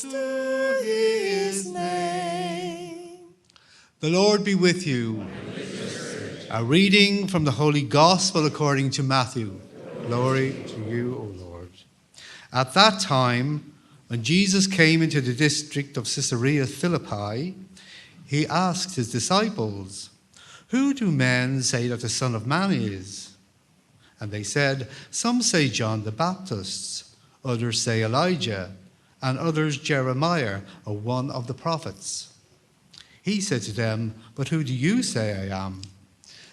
to his name. The Lord be with you. A reading from the Holy Gospel according to Matthew. Glory to you, O Lord. At that time, when Jesus came into the district of Caesarea Philippi, he asked his disciples, "Who do men say that the Son of Man is?" And they said, "Some say John the Baptist, others say Elijah, and others Jeremiah or one of the prophets." He said to them, "But who do you say I am?"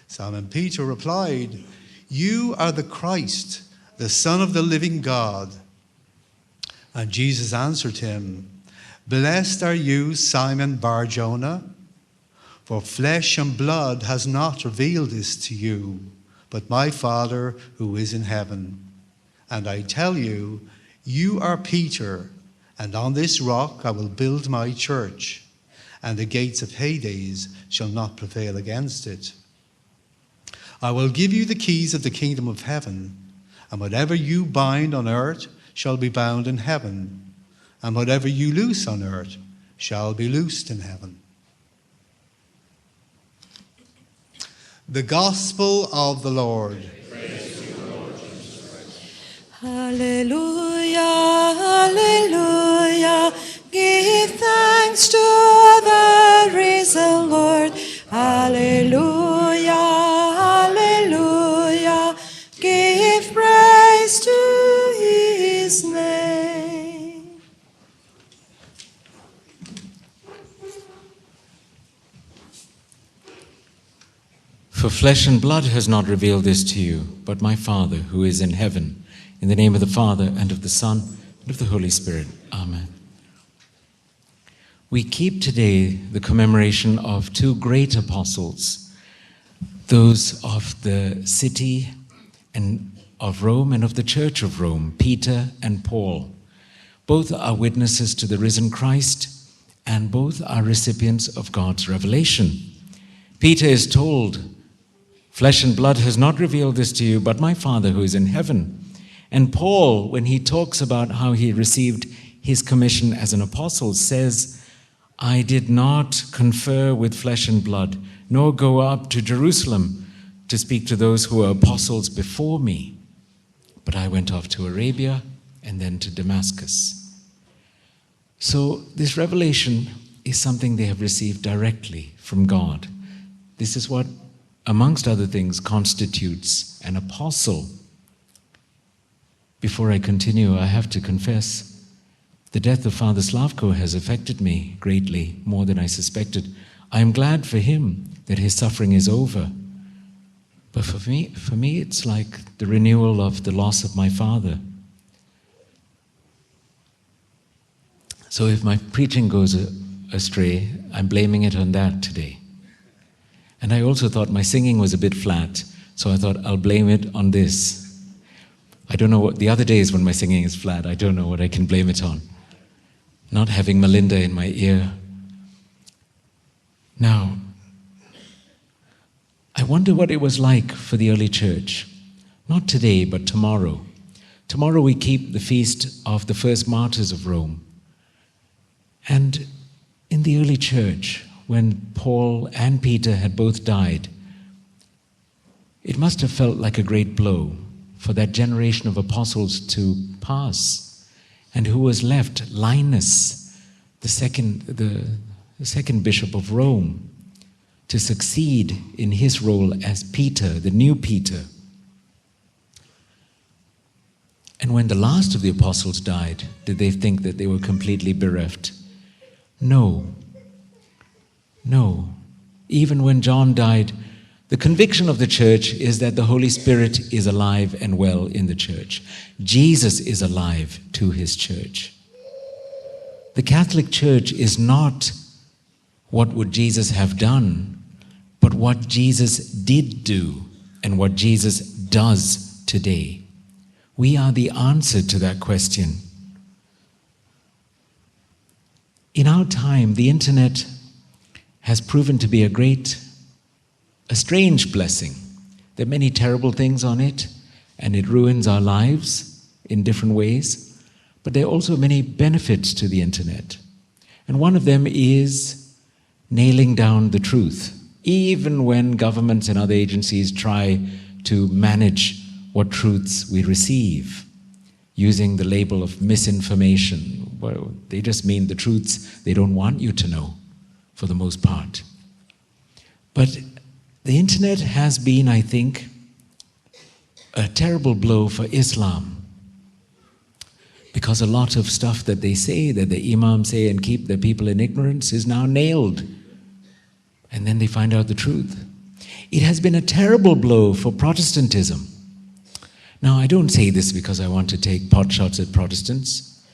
Simon Peter replied, "You are the Christ, the Son of the living God." And Jesus answered him, "Blessed are you, Simon Bar-Jonah, for flesh and blood has not revealed this to you, but my Father who is in heaven. And I tell you, you are Peter, and on this rock I will build my church, and the gates of Hades shall not prevail against it. I will give you the keys of the kingdom of heaven, and whatever you bind on earth shall be bound in heaven, and whatever you loose on earth shall be loosed in heaven." The Gospel of the Lord. Praise to you, Lord Jesus Christ. Hallelujah, hallelujah. Give thanks to the risen Lord. Hallelujah, hallelujah. Give praise to his name. For flesh and blood has not revealed this to you, but my Father who is in heaven. In the name of the Father, and of the Son, and of the Holy Spirit. Amen. We keep today the commemoration of two great apostles, those of the city and of Rome and of the Church of Rome, Peter and Paul. Both are witnesses to the risen Christ, and both are recipients of God's revelation. Peter is told, "Flesh and blood has not revealed this to you, but my Father who is in heaven." And Paul, when he talks about how he received his commission as an apostle, says, "I did not confer with flesh and blood, nor go up to Jerusalem to speak to those who were apostles before me, but I went off to Arabia and then to Damascus." So this revelation is something they have received directly from God. This is what, amongst other things, constitutes an apostle. Before I continue, I have to confess, the death of Father Slavko has affected me greatly, more than I suspected. I am glad for him that his suffering is over. But for me, it's like the renewal of the loss of my father. So if my preaching goes astray, I'm blaming it on that today. And I also thought my singing was a bit flat, so I thought I'll blame it on this. I don't know what, the other days when my singing is flat, I don't know what I can blame it on. Not having Melinda in my ear. Now, I wonder what it was like for the early church. Not today, but tomorrow. Tomorrow we keep the feast of the first martyrs of Rome. And in the early church, when Paul and Peter had both died, it must have felt like a great blow for that generation of apostles to pass. And who was left? Linus, the second bishop of Rome, to succeed in his role as Peter, the new Peter. And when the last of the apostles died, did they think that they were completely bereft? No. No. Even when John died, the conviction of the church is that the Holy Spirit is alive and well in the church. Jesus is alive to his church. The Catholic Church is not what would Jesus have done, but what Jesus did do and what Jesus does today. We are the answer to that question. In our time, the internet has proven to be a strange blessing. There are many terrible things on it, and it ruins our lives in different ways. But there are also many benefits to the internet. And one of them is nailing down the truth, even when governments and other agencies try to manage what truths we receive, using the label of misinformation. Well, they just mean the truths they don't want you to know, for the most part. But the internet has been, I think, a terrible blow for Islam. Because a lot of stuff that they say, that the imams say and keep the people in ignorance, is now nailed. And then they find out the truth. It has been a terrible blow for Protestantism. Now, I don't say this because I want to take pot shots at Protestants,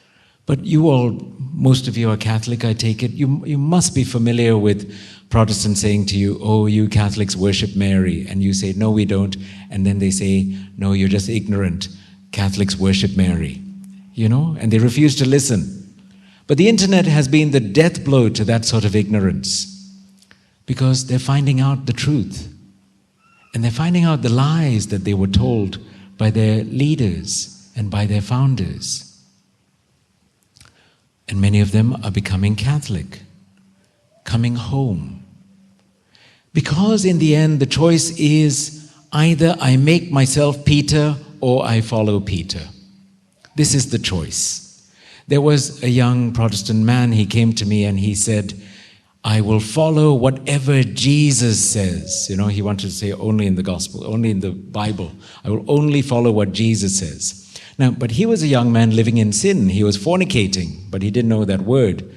but you all, most of you are Catholic, I take it. You must be familiar with Protestants saying to you, oh, you Catholics worship Mary. And you say, no, we don't. And then they say, no, you're just ignorant. Catholics worship Mary. You know, and they refuse to listen. But the internet has been the death blow to that sort of ignorance, because they're finding out the truth. And they're finding out the lies that they were told by their leaders and by their founders. And many of them are becoming Catholic, coming home. Because in the end, the choice is either I make myself Peter or I follow Peter. This is the choice. There was a young Protestant man, he came to me and he said, I will follow whatever Jesus says. You know, he wanted to say only in the gospel, only in the Bible. I will only follow what Jesus says. Now, but he was a young man living in sin. He was fornicating, but he didn't know that word.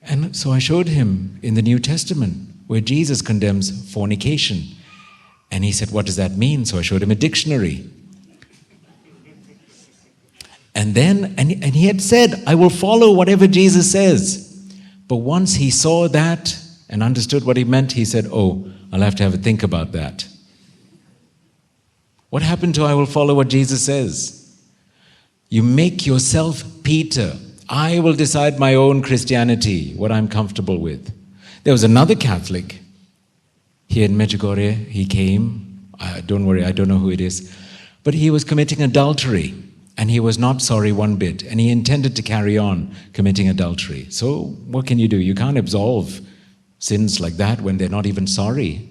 And so I showed him in the New Testament where Jesus condemns fornication. And he said, what does that mean? So I showed him a dictionary. And then, and he had said, I will follow whatever Jesus says. But once he saw that and understood what he meant, he said, oh, I'll have to have a think about that. What happened to I will follow what Jesus says? You make yourself Peter. I will decide my own Christianity, what I'm comfortable with. There was another Catholic here in Medjugorje. He came. Don't worry, I don't know who it is. But he was committing adultery. And he was not sorry one bit. And he intended to carry on committing adultery. So what can you do? You can't absolve sins like that when they're not even sorry.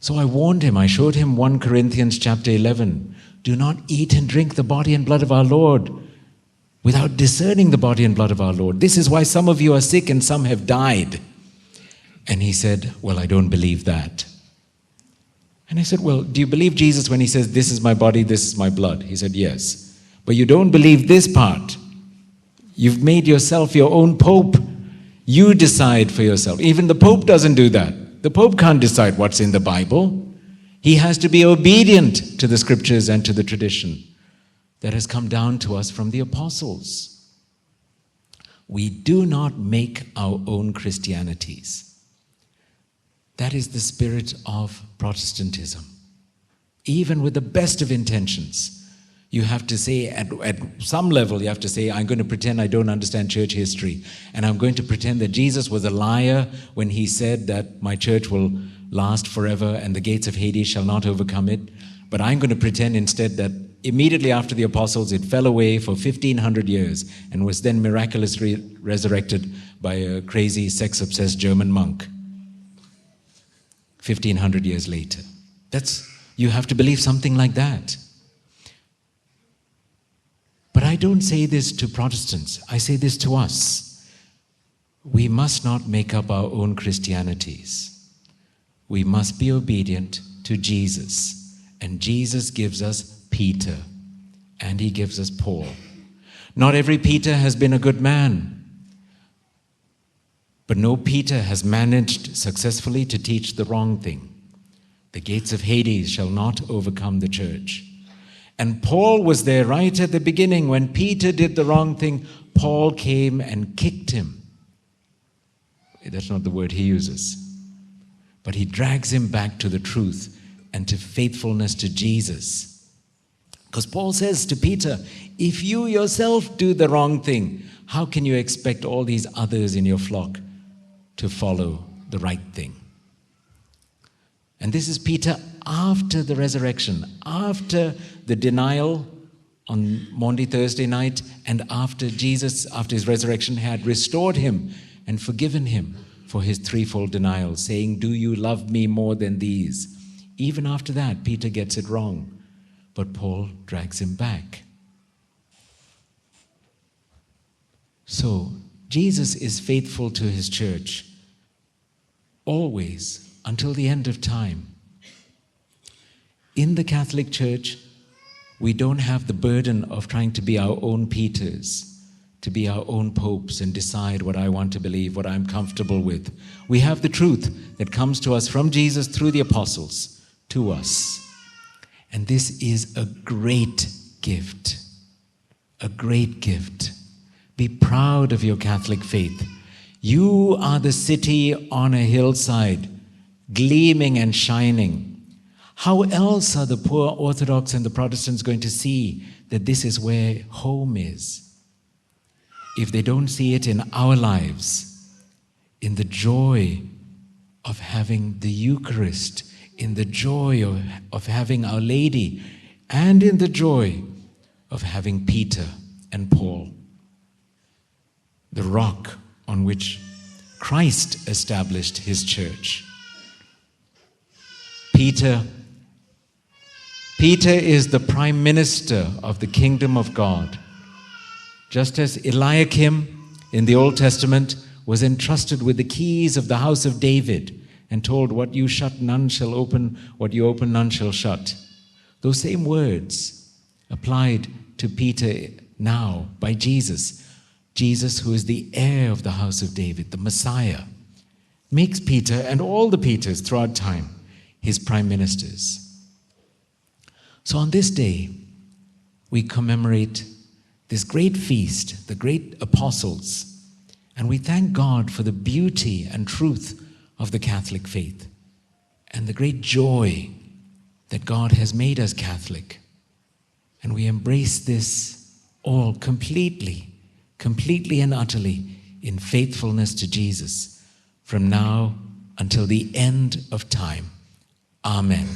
So I warned him. I showed him 1 Corinthians chapter 11. Do not eat and drink the body and blood of our Lord without discerning the body and blood of our Lord. This is why some of you are sick and some have died. And he said, well, I don't believe that. And I said, well, do you believe Jesus when he says, this is my body, this is my blood? He said, yes. But you don't believe this part. You've made yourself your own pope. You decide for yourself. Even the pope doesn't do that. The pope can't decide what's in the Bible. He has to be obedient to the scriptures and to the tradition that has come down to us from the apostles. We do not make our own Christianities. That is the spirit of Protestantism. Even with the best of intentions, you have to say, at some level, you have to say, I'm going to pretend I don't understand church history. And I'm going to pretend that Jesus was a liar when he said that my church will last forever and the gates of Hades shall not overcome it. But I'm going to pretend instead that immediately after the apostles, it fell away for 1,500 years and was then miraculously resurrected by a crazy, sex-obsessed German monk. 1,500 years later. You have to believe something like that. But I don't say this to Protestants. I say this to us. We must not make up our own Christianities. We must be obedient to Jesus. And Jesus gives us Peter. And he gives us Paul. Not every Peter has been a good man. But no Peter has managed successfully to teach the wrong thing. The gates of Hades shall not overcome the church. And Paul was there right at the beginning. When Peter did the wrong thing, Paul came and kicked him. That's not the word he uses. But he drags him back to the truth and to faithfulness to Jesus. Because Paul says to Peter, if you yourself do the wrong thing, how can you expect all these others in your flock to follow the right thing? And this is Peter after the resurrection, after the denial on Maundy Thursday night, and after Jesus, after his resurrection, had restored him and forgiven him for his threefold denial, saying, "Do you love me more than these?" Even after that, Peter gets it wrong, but Paul drags him back. So, Jesus is faithful to his church, always, until the end of time. In the Catholic Church, we don't have the burden of trying to be our own Peters, to be our own popes and decide what I want to believe, what I'm comfortable with. We have the truth that comes to us from Jesus through the apostles to us. And this is a great gift. A great gift. Be proud of your Catholic faith. You are the city on a hillside, gleaming and shining. How else are the poor Orthodox and the Protestants going to see that this is where home is? If they don't see it in our lives, in the joy of having the Eucharist, in the joy of having Our Lady, and in the joy of having Peter and Paul, the rock on which Christ established his church. Peter is the prime minister of the kingdom of God. Just as Eliakim in the Old Testament was entrusted with the keys of the house of David and told, "What you shut, none shall open, what you open, none shall shut." Those same words applied to Peter now by Jesus. Jesus, who is the heir of the house of David, the Messiah, makes Peter and all the Peters throughout time his prime ministers. So on this day, we commemorate this great feast, the great apostles, and we thank God for the beauty and truth of the Catholic faith and the great joy that God has made us Catholic. And we embrace this all completely and utterly in faithfulness to Jesus from now until the end of time. Amen.